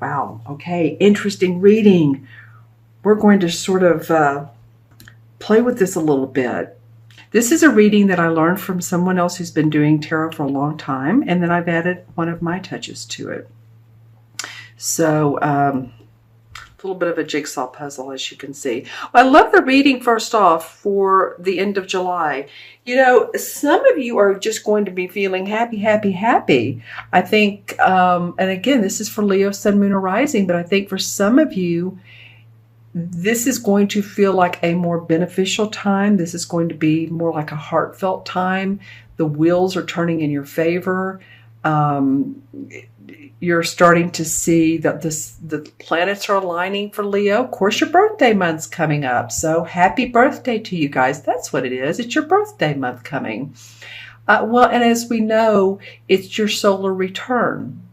Wow. Okay. Interesting reading. We're going to sort of play with this a little bit. This is a reading that I learned from someone else who's been doing tarot for a long time, and then I've added one of my touches to it. So, a little bit of a jigsaw puzzle, as you can see. Well, I love the reading, first off, for the end of July. You know, some of you are just going to be feeling happy, happy, happy. I think, and again, this is for Leo, Sun, Moon, or Rising, but I think for some of you, this is going to feel like a more beneficial time. This is going to be more like a heartfelt time. The wheels are turning in your favor. You're starting to see that the planets are aligning for Leo. Of course, your birthday month's coming up. So happy birthday to you guys. That's what it is. It's your birthday month coming. Well, and as we know, it's your solar return.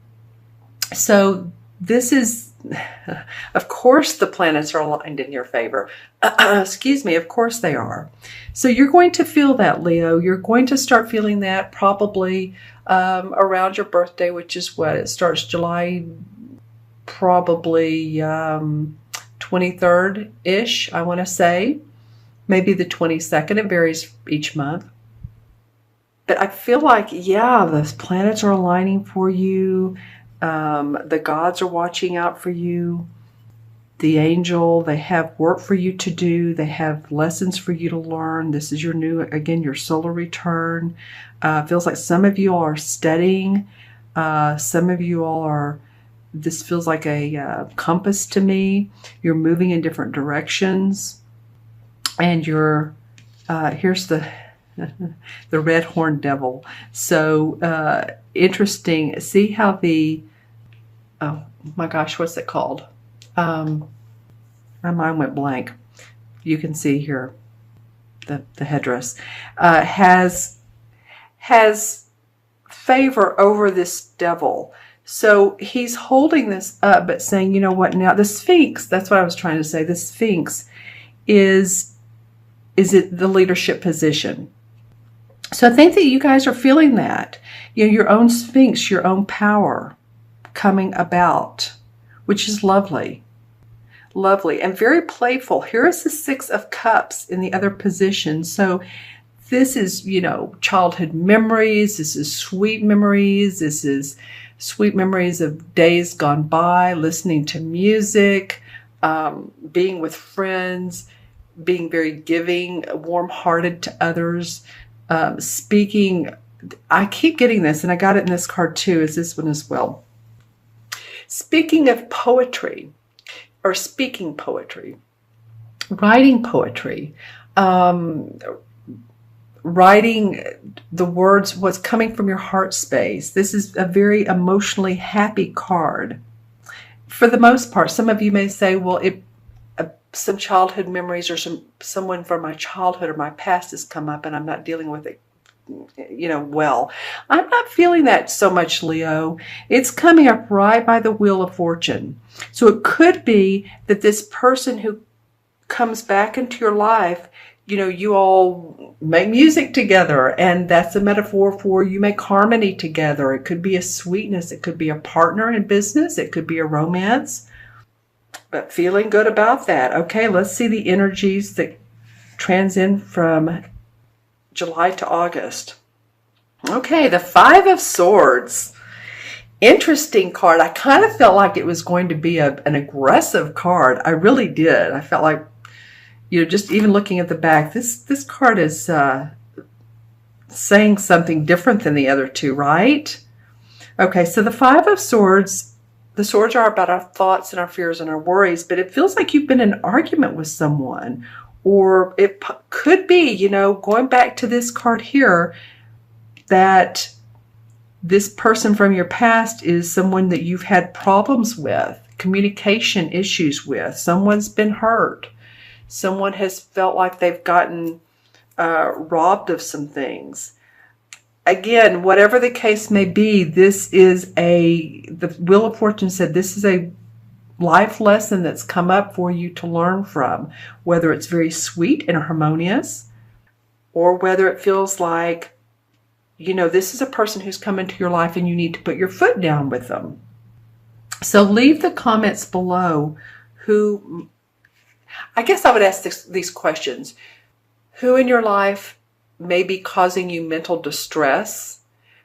So this is, of course, the planets are aligned in your favor. Excuse me, of course they are. So you're going to feel that, Leo. You're going to start feeling that probably around your birthday, which is what? It starts July, probably 23rd-ish, I want to say. Maybe the 22nd. It varies each month. But I feel like, yeah, the planets are aligning for you. The gods are watching out for you. The angel, they have work for you to do. They have lessons for you to learn. This is your new, again, your solar return. Feels like some of you all are studying. Some of you all are, this feels like a compass to me. You're moving in different directions. And you're, here's the red horned devil. So interesting. See how the, oh my gosh, what's it called? My mind went blank. You can see here the headdress has favor over this devil. So he's holding this up, but saying, you know what? Now the Sphinx. That's what I was trying to say. The Sphinx is it the leadership position. So I think that you guys are feeling that, you know, your own Sphinx, your own power coming about, which is lovely. Lovely and very playful. Here is the Six of Cups in the other position. So this is, you know, childhood memories. This is sweet memories. This is sweet memories of days gone by, listening to music, being with friends, being very giving, warm-hearted to others, speaking. I keep getting this, and I got it in this card too, is this one as well. Speaking of poetry, or speaking poetry, writing poetry, writing the words, what's coming from your heart space. This is a very emotionally happy card. For the most part, some of you may say, well, some childhood memories or someone from my childhood or my past has come up and I'm not dealing with it, you know, well. I'm not feeling that so much, Leo. It's coming up right by the Wheel of Fortune. So it could be that this person who comes back into your life, you know, you all make music together, and that's a metaphor for you make harmony together. It could be a sweetness. It could be a partner in business. It could be a romance. But feeling good about that. Okay, let's see the energies that transcend from July to August. Okay, the Five of Swords. Interesting card. I kind of felt like it was going to be an aggressive card. I really did. I felt like, you know, just even looking at the back, this card is saying something different than the other two, right? Okay, so the Five of Swords, the swords are about our thoughts and our fears and our worries, but it feels like you've been in an argument with someone. Or it could be, you know, going back to this card here, that this person from your past is someone that you've had problems with, communication issues with. Someone's been hurt. Someone has felt like they've gotten robbed of some things. Again, whatever the case may be, this is the Wheel of Fortune said this is a life lesson that's come up for you to learn from, whether it's very sweet and harmonious, or whether it feels like, you know, this is a person who's come into your life and you need to put your foot down with them. So leave the comments below who, I guess I would ask these questions. Who in your life may be causing you mental distress?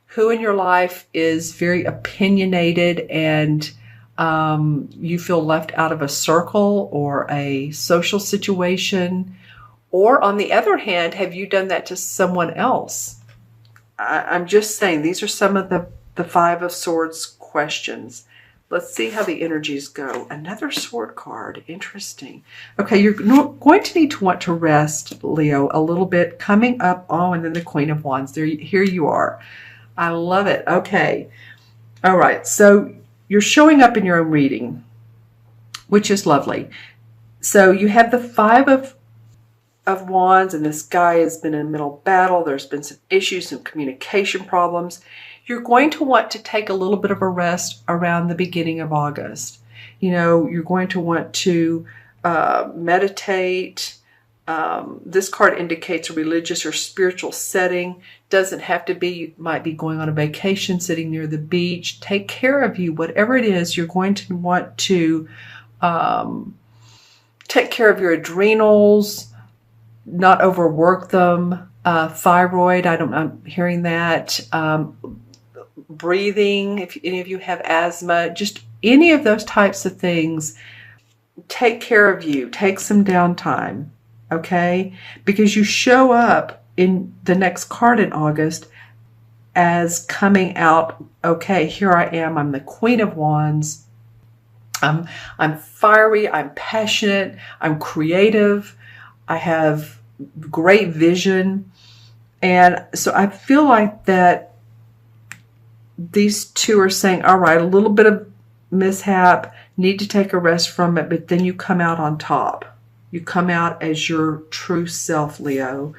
Who in your life is very opinionated and you feel left out of a circle or a social situation? Or on the other hand, have you done that to someone else? I'm just saying, these are some of the Five of Swords questions. Let's see how the energies go. Another sword card. Interesting. Okay, you're going to need to want to rest, Leo, a little bit. Coming up, oh, and then the Queen of Wands. Here you are. I love it. Okay. All right. So you're showing up in your own reading, which is lovely. So you have the Five of Wands, and this guy has been in a mental battle. There's been some issues, some communication problems. You're going to want to take a little bit of a rest around the beginning of August. You know, you're going to want to meditate. This card indicates a religious or spiritual setting. Doesn't have to be. You might be going on a vacation, sitting near the beach. Take care of you. Whatever it is, you're going to want to take care of your adrenals, not overwork them. Thyroid, I'm hearing that. Breathing, if any of you have asthma, just any of those types of things. Take care of you. Take some downtime, okay? Because you show up in the next card in August as coming out, okay, here I am. I'm the Queen of Wands. I'm fiery. I'm passionate. I'm creative. I have great vision. And so I feel like that these two are saying, all right, a little bit of mishap, need to take a rest from it, but then you come out on top. You come out as your true self, Leo.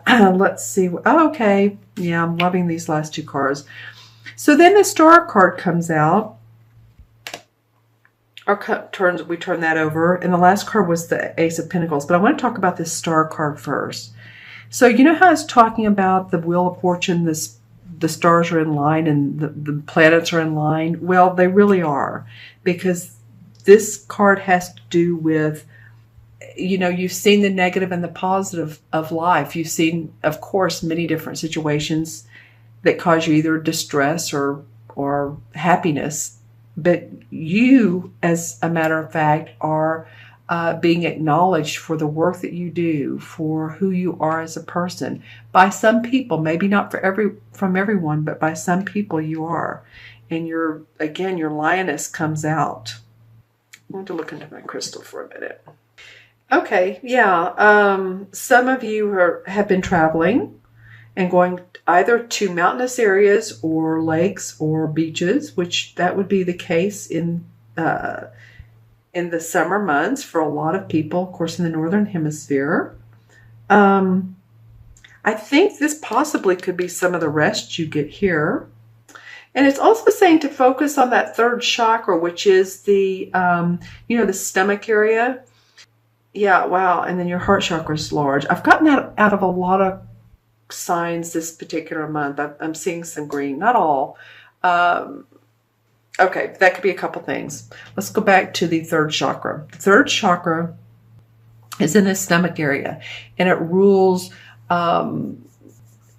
Let's see. Oh, okay. Yeah, I'm loving these last two cards. So then the Star card comes out. We turn that over. And the last card was the Ace of Pentacles. But I want to talk about this Star card first. So you know how it's talking about the Wheel of Fortune, the stars are in line and the planets are in line? Well, they really are, because this card has to do with, you know, you've seen the negative and the positive of life. You've seen, of course, many different situations that cause you either distress or happiness. But you, as a matter of fact, are being acknowledged for the work that you do, for who you are as a person. By some people, maybe not from everyone, but by some people you are. And your lioness comes out. I'm going to look into my crystal for a minute. Okay, yeah. Some of you have been traveling and going either to mountainous areas or lakes or beaches, which that would be the case in the summer months for a lot of people, of course, in the Northern Hemisphere. I think this possibly could be some of the rest you get here. And it's also saying to focus on that third chakra, which is the, the stomach area. Yeah, wow. And then your heart chakra is large. I've gotten that out of a lot of signs this particular month. I'm seeing some green, not all. Okay, that could be a couple things. Let's go back to the third chakra. The third chakra is in the stomach area, and it rules owning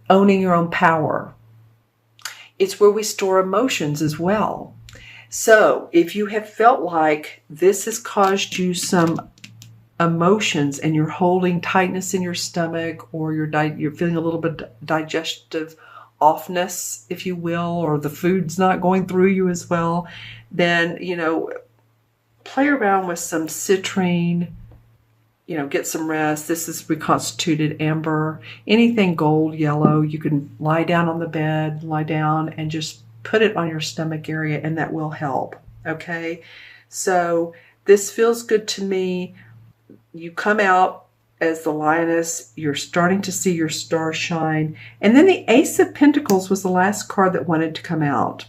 your own power. It's where we store emotions as well. So if you have felt like this has caused you some emotions and you're holding tightness in your stomach, or you're feeling a little bit digestive offness, if you will, or the food's not going through you as well, then, play around with some citrine, get some rest. This is reconstituted amber, anything gold, yellow. You can lie down on the bed, lie down and just put it on your stomach area, and that will help. Okay. So this feels good to me. You come out as the lioness, you're starting to see your star shine. And then the Ace of Pentacles was the last card that wanted to come out.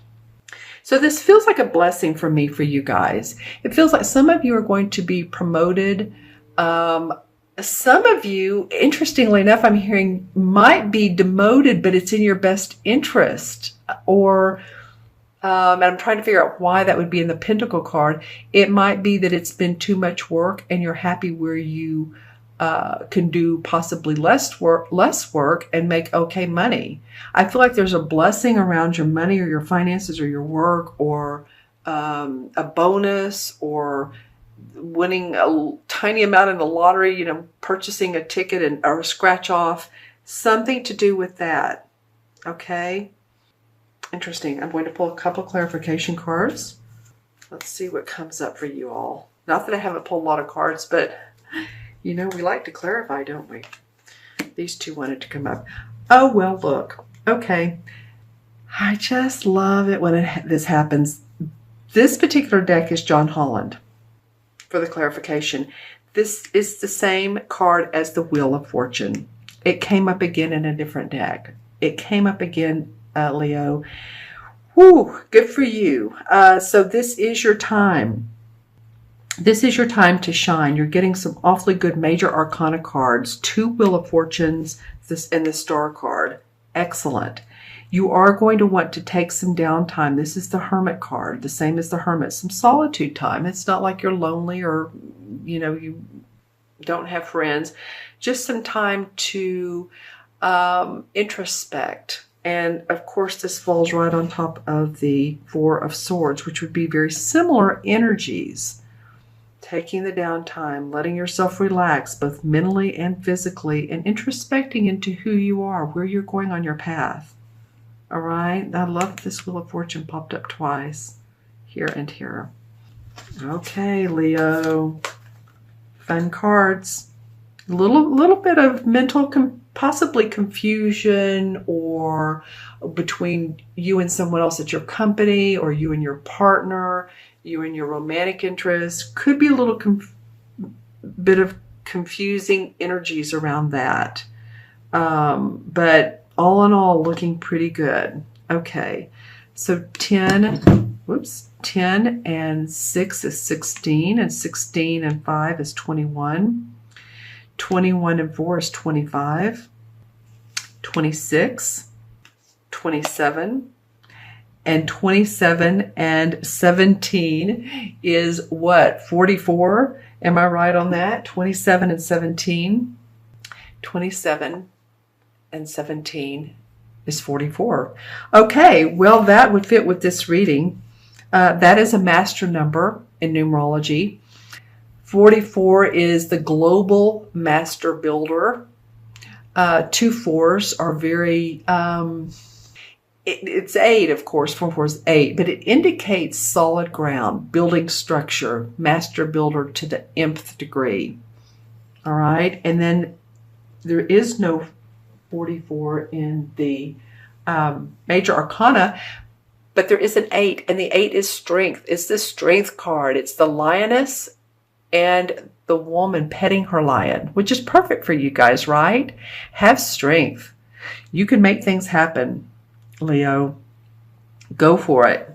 So this feels like a blessing for me, for you guys. It feels like some of you are going to be promoted. Some of you, interestingly enough, I'm hearing might be demoted, but it's in your best interest. Or And I'm trying to figure out why that would be in the Pentacle card. It might be that it's been too much work and you're happy where you can do possibly less work and make okay money. I feel like there's a blessing around your money or your finances or your work, or a bonus, or winning a tiny amount in the lottery, you know, purchasing a ticket or a scratch off, something to do with that. Okay. Interesting. I'm going to pull a couple clarification cards. Let's see what comes up for you all. Not that I haven't pulled a lot of cards, but you know, we like to clarify, don't we? These two wanted to come up. Oh, well, look. Okay. I just love it when this happens. This particular deck is John Holland for the clarification. This is the same card as the Wheel of Fortune. It came up again in a different deck. It came up again, Leo. Whew, good for you. So this is your time. This is your time to shine. You're getting some awfully good major arcana cards, 2 Wheel of Fortunes, and the Star card. Excellent. You are going to want to take some downtime. This is the Hermit card, the same as the Hermit. Some solitude time. It's not like you're lonely or, you know, you don't have friends. Just some time to introspect. And of course, this falls right on top of the Four of Swords, which would be very similar energies. Taking the downtime, letting yourself relax, both mentally and physically, and introspecting into who you are, where you're going on your path. All right. I love this Wheel of Fortune popped up twice, here and here. Okay, Leo. Fun cards. A little bit of mental, possibly confusion, or between you and someone else at your company, or you and your partner, you and your romantic interest. Could be a little bit of confusing energies around that. But all in all, looking pretty good. Okay, so 10 and 6 is 16, and 16 and 5 is 21. 21 and 4 is 25. 26, 27, and 27 and 17 is what? 44? Am I right on that? 27 and 17. 27 and 17 is 44. Okay, well, that would fit with this reading. That is a master number in numerology. 44 is the global master builder. 2 4s are very, it's 8, of course, 4 4 is 8, but it indicates solid ground, building structure, master builder to the nth degree. All right, and then there is no 44 in the major arcana, but there is an 8, and the 8 is strength. It's the strength card. It's the lioness and the woman petting her lion, which is perfect for you guys, right? Have strength. You can make things happen, Leo. Go for it.